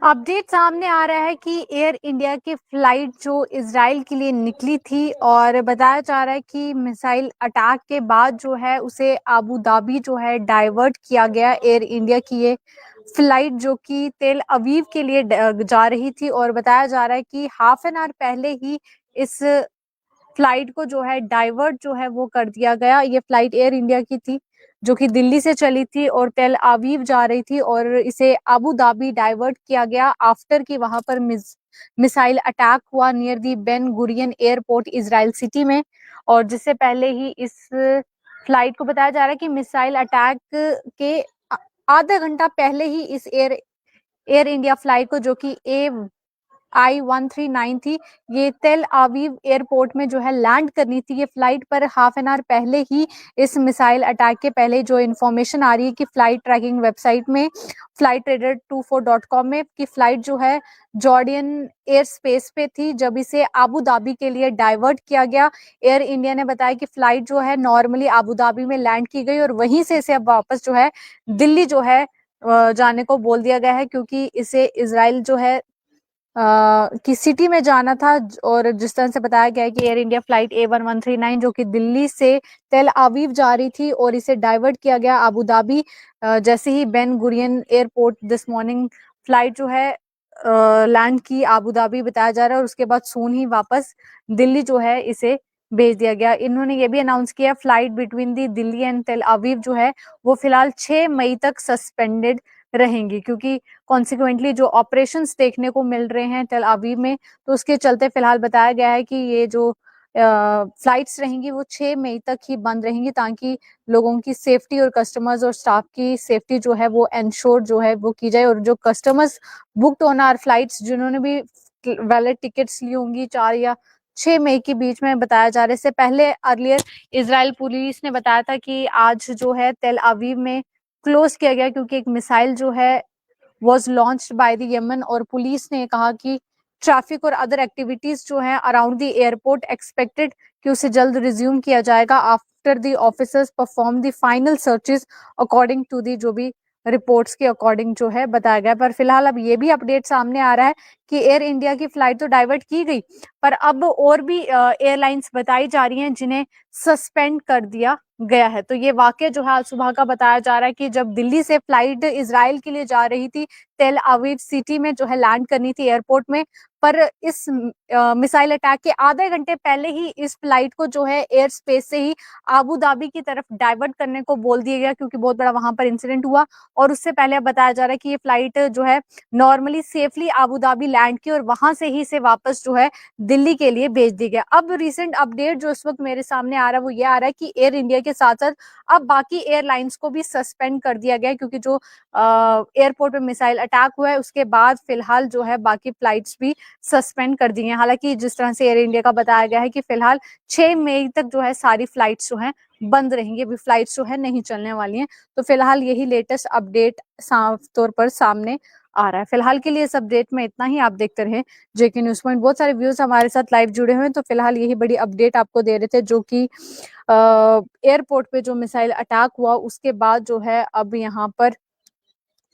Update सामने आ रहा है कि एयर इंडिया की फ्लाइट जो इजराइल के लिए निकली थी और बताया जा रहा है कि मिसाइल अटैक के बाद जो है उसे अबू धाबी जो है डाइवर्ट किया गया। एयर इंडिया की ये फ्लाइट जो कि तेल अवीव के लिए जा रही थी और बताया जा रहा है कि हाफ एन आवर पहले ही इस फ्लाइट को जो है डाइवर्ट जो है वो कर दिया गया। ये फ्लाइट एयर इंडिया की थी जो कि दिल्ली से चली थी और तेल अवीव जा रही थी और इसे अबू धाबी डाइवर्ट किया गया आफ्टर कि वहां पर मिसाइल अटैक हुआ near the Ben Gurion airport Israel city में। और जिससे पहले ही इस फ्लाइट को बताया जा रहा है कि मिसाइल अटैक के आधा घंटा पहले ही इस एयर इंडिया फ्लाइट को जो कि I-139 थी, ये तेल अवीव एयरपोर्ट में जो है लैंड करनी थी ये फ्लाइट। पर हाफ एन आवर पहले ही इस मिसाइल अटैक के पहले जो इन्फॉर्मेशन आ रही है कि फ्लाइट ट्रैकिंग वेबसाइट में flightradar24.com में कि फ्लाइट जो है जॉर्डियन एयर स्पेस पे थी जब इसे अबू धाबी के लिए डाइवर्ट किया गया। एयर इंडिया ने बताया कि फ्लाइट जो है नॉर्मली अबू धाबी में लैंड की गई और वहीं से इसे अब वापस जो है दिल्ली जो है जाने को बोल दिया गया है, क्योंकि इसे इजराइल जो है की सिटी में जाना था। और जिस तरह से बताया गया है कि एयर इंडिया फ्लाइट A1139 जो कि दिल्ली से तेल अवीव जा रही थी और इसे डाइवर्ट किया गया अबू धाबी। जैसे ही Ben Gurion airport this morning flight जो है लैंड की अबू धाबी बताया जा रहा है और उसके बाद सून ही वापस दिल्ली जो है इसे भेज दिया गया। इन्होंने ये भी अनाउंस किया flight between the Delhi and तेल अवीव जो है वो फिलहाल 6 मई तक सस्पेंडेड रहेंगी, क्योंकि कॉन्सिक्वेंटली जो ऑपरेशंस देखने को मिल रहे हैं तेल अवीव में, तो उसके चलते फिलहाल बताया गया है कि ये जो फ्लाइट्स रहेंगी वो 6 मई तक ही बंद रहेंगी, ताकि लोगों की सेफ्टी और कस्टमर्स और स्टाफ की सेफ्टी जो है वो एंश्योर जो है वो की जाए। और जो customers booked on our flights जिन्होंने भी वैलिड टिकट्स ली होंगी 4 या 6 मई के बीच में, बताया जा रहा है। इससे पहले अर्लियर इजराइल पुलिस ने बताया था कि आज जो है तेल अवीव में क्लोज किया गया क्योंकि एक मिसाइल जो है was launched by the Yemen. और पुलिस ने कहा कि ट्रैफिक और अदर एक्टिविटीज जो है अराउंड द एयरपोर्ट एक्सपेक्टेड कि उसे जल्द रिज्यूम किया जाएगा after the officers perform the final searches according to the जो भी रिपोर्ट्स के अकॉर्डिंग जो है बताया गया। पर फिलहाल अब ये भी अपडेट सामने आ रहा है कि एयर इंडिया की फ्लाइट तो डाइवर्ट की गई, पर अब और भी एयरलाइंस बताई जा रही हैं जिन्हें सस्पेंड कर दिया गया है। तो ये वाकया जो है आज सुबह का बताया जा रहा है कि जब दिल्ली से फ्लाइट इजराइल के लिए जा रही थी तेल अवीव सिटी में जो है लैंड करनी थी एयरपोर्ट में, पर इस मिसाइल अटैक के आधे घंटे पहले ही इस फ्लाइट को जो है एयर स्पेस से ही अबू धाबी की तरफ डाइवर्ट करने को बोल दिया गया, क्योंकि बहुत बड़ा वहां पर इंसिडेंट हुआ। और उससे पहले बताया जा रहा है कि ये फ्लाइट जो है normally safely Abu Dhabi land की और वहां से ही इसे वापस जो है दिल्ली के लिए भेज दी गया। अब रिसेंट अपडेट जो इस वक्त मेरे सामने आ रहा है वो ये आ रहा है कि एयर इंडिया के साथ साथ अब बाकी एयरलाइंस को भी सस्पेंड कर दिया गया है, क्योंकि जो एयरपोर्ट पे मिसाइल अटैक हुआ है उसके बाद फिलहाल जो है बाकी फ्लाइट्स भी सस्पेंड कर दी हैं। हालांकि जिस तरह से एयर इंडिया का बताया गया है कि फिलहाल 6 मई तक जो है सारी फ्लाइट्स जो है बंद रहेंगी, अभी फ्लाइट्स जो है नहीं चलने वाली हैं। तो फिलहाल यही लेटेस्ट अपडेट साफ तौर पर सामने आ रहा है। फिलहाल के लिए इस अपडेट में इतना ही। आप देखते रहे जेके न्यूज पॉइंट। बहुत सारे व्यूज हमारे साथ लाइव जुड़े हुए हैं, तो फिलहाल यही बड़ी अपडेट आपको दे रहे थे जो कि एयरपोर्ट पे जो मिसाइल अटैक हुआ उसके बाद जो है अब यहाँ पर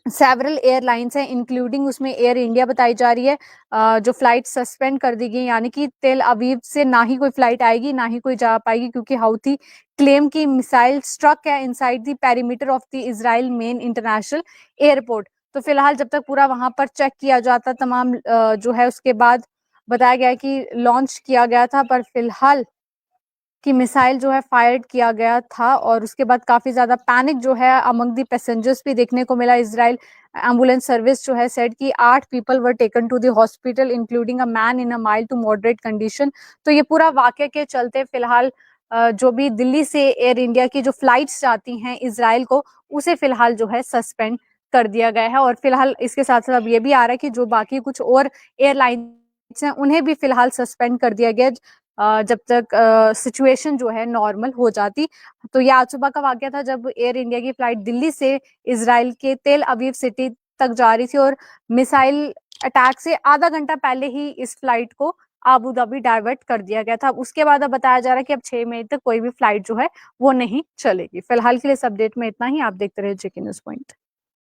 सेवरल एयरलाइंस हैं इंक्लूडिंग उसमें एयर इंडिया बताई जा रही है जो फ्लाइट सस्पेंड कर दी गई, यानी कि तेल अवीव से ना ही कोई फ्लाइट आएगी ना ही कोई जा पाएगी, क्योंकि हाउथी क्लेम की मिसाइल स्ट्रक है inside the perimeter of the Israel main international airport. तो फिलहाल जब तक पूरा वहां पर चेक किया जाता तमाम जो है उसके बाद बताया गया कि लॉन्च किया गया था, पर फिलहाल कि मिसाइल जो है फायर किया गया था और उसके बाद काफी ज्यादा पैनिक जो है अमंग दी पैसेंजर्स भी देखने को मिला। इजराइल एम्बुलेंस सर्विस जो है सेड कि 8 people were taken to the hospital including a man in a mild to moderate condition. तो ये पूरा वाक्य के चलते फिलहाल जो भी दिल्ली से एयर इंडिया की जो फ्लाइट्स जाती हैं इसराइल को उसे फिलहाल जो है सस्पेंड कर दिया गया है। और फिलहाल इसके साथ साथ अब ये भी आ रहा है कि जो बाकी कुछ और एयरलाइंस हैं उन्हें भी फिलहाल सस्पेंड कर दिया गया जब तक सिचुएशन जो है नॉर्मल हो जाती। तो ये आज सुबह का वाकया था जब एयर इंडिया की फ्लाइट दिल्ली से इजराइल के तेल अवीव सिटी तक जा रही थी और मिसाइल अटैक से आधा घंटा पहले ही इस फ्लाइट को अबू धाबी डाइवर्ट कर दिया गया था। उसके बाद अब बताया जा रहा है कि अब 6 मई तक कोई भी फ्लाइट जो है वो नहीं चलेगी। फिलहाल के लिए इस अपडेट में इतना ही। आप देखते रहे जेके न्यूज पॉइंट।